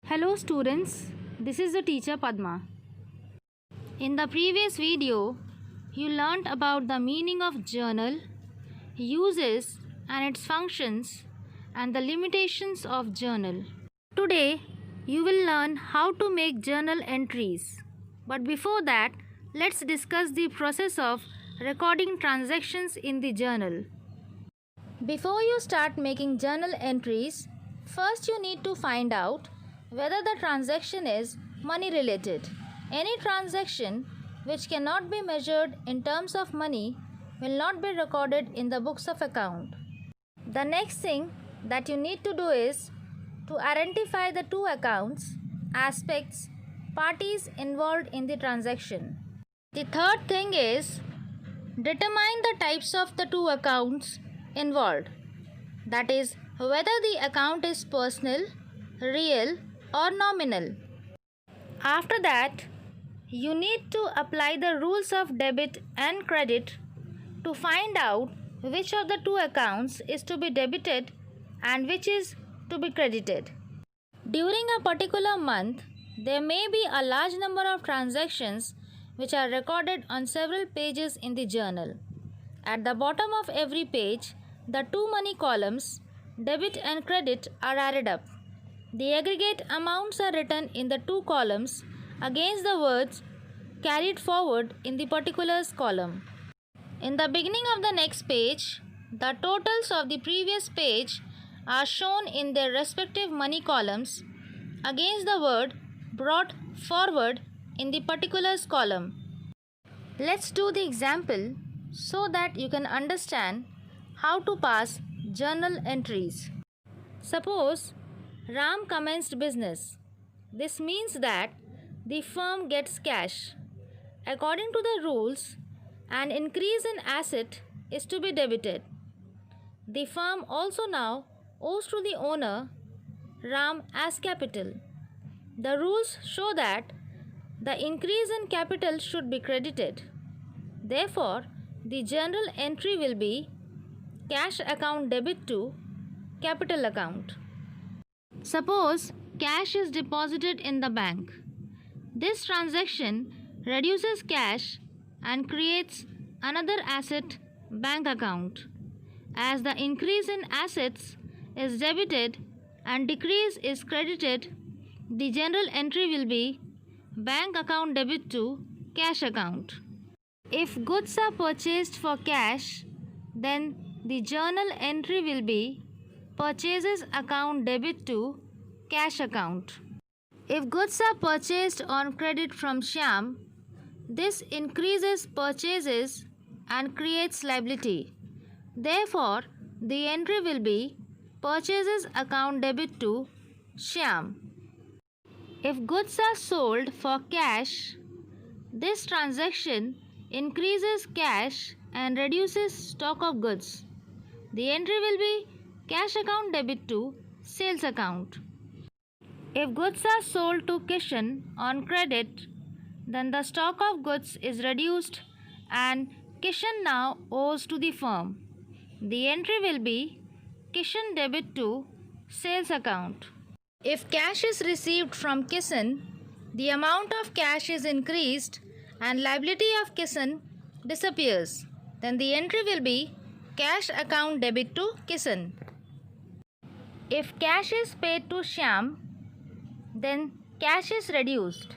Hello students, this is the teacher Padma. In the previous video, you learnt about the meaning of journal, uses and its functions, and the limitations of journal. Today, you will learn how to make journal entries. But before that, let's discuss the process of recording transactions in the journal. Before you start making journal entries, first you need to find out whether the transaction is money related. Any transaction which cannot be measured in terms of money will not be recorded in the books of account. The next thing that you need to do is to identify the two accounts, aspects, parties involved in the transaction. The third thing is determine the types of the two accounts involved. That is, whether the account is personal, real, or nominal. After that, you need to apply the rules of debit and credit to find out which of the two accounts is to be debited and which is to be credited. During a particular month, there may be a large number of transactions which are recorded on several pages in the journal. At the bottom of every page, the two money columns, debit and credit, are added up. The aggregate amounts are written in the two columns against the words carried forward in the particulars column. In the beginning of the next page, the totals of the previous page are shown in their respective money columns against the word brought forward in the particulars column. Let's do the example so that you can understand how to pass journal entries. Suppose Ram commenced business. This means that the firm gets cash. According to the rules, an increase in asset is to be debited. The firm also now owes to the owner, Ram, as capital. The rules show that the increase in capital should be credited. Therefore, the journal entry will be cash account debit to capital account. Suppose cash is deposited in the bank. This transaction reduces cash and creates another asset, bank account. As the increase in assets is debited and decrease is credited, the general entry will be bank account debit to cash account. If goods are purchased for cash, then the journal entry will be purchases account debit to cash account. If goods are purchased on credit from Shyam, this increases purchases and creates liability. Therefore, the entry will be purchases account debit to Shyam. If goods are sold for cash, this transaction increases cash and reduces stock of goods. The entry will be cash account debit to sales account. If goods are sold to Kishan on credit, then the stock of goods is reduced and Kishan now owes to the firm. The entry will be Kishan debit to sales account. If cash is received from Kishan, the amount of cash is increased and liability of Kishan disappears. Then the entry will be cash account debit to Kishan. If cash is paid to Shyam, then cash is reduced.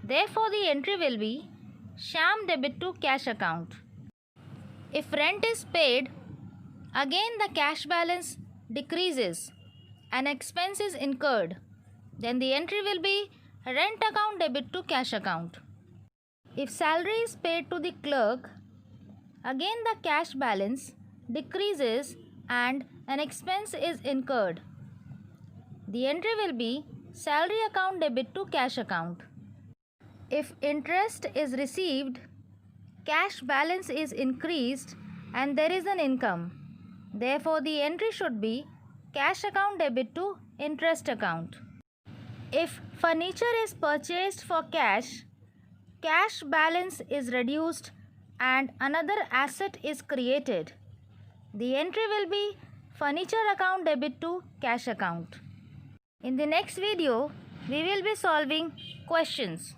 Therefore, the entry will be Shyam debit to cash account. If rent is paid, again the cash balance decreases and expense is incurred. Then the entry will be rent account debit to cash account. If salary is paid to the clerk, again the cash balance decreases and an expense is incurred. The entry will be salary account debit to cash account. If interest is received, cash balance is increased and there is an income. Therefore, the entry should be cash account debit to interest account. If furniture is purchased for cash, cash balance is reduced and another asset is created. The entry will be furniture account debit to cash account. In the next video, we will be solving questions.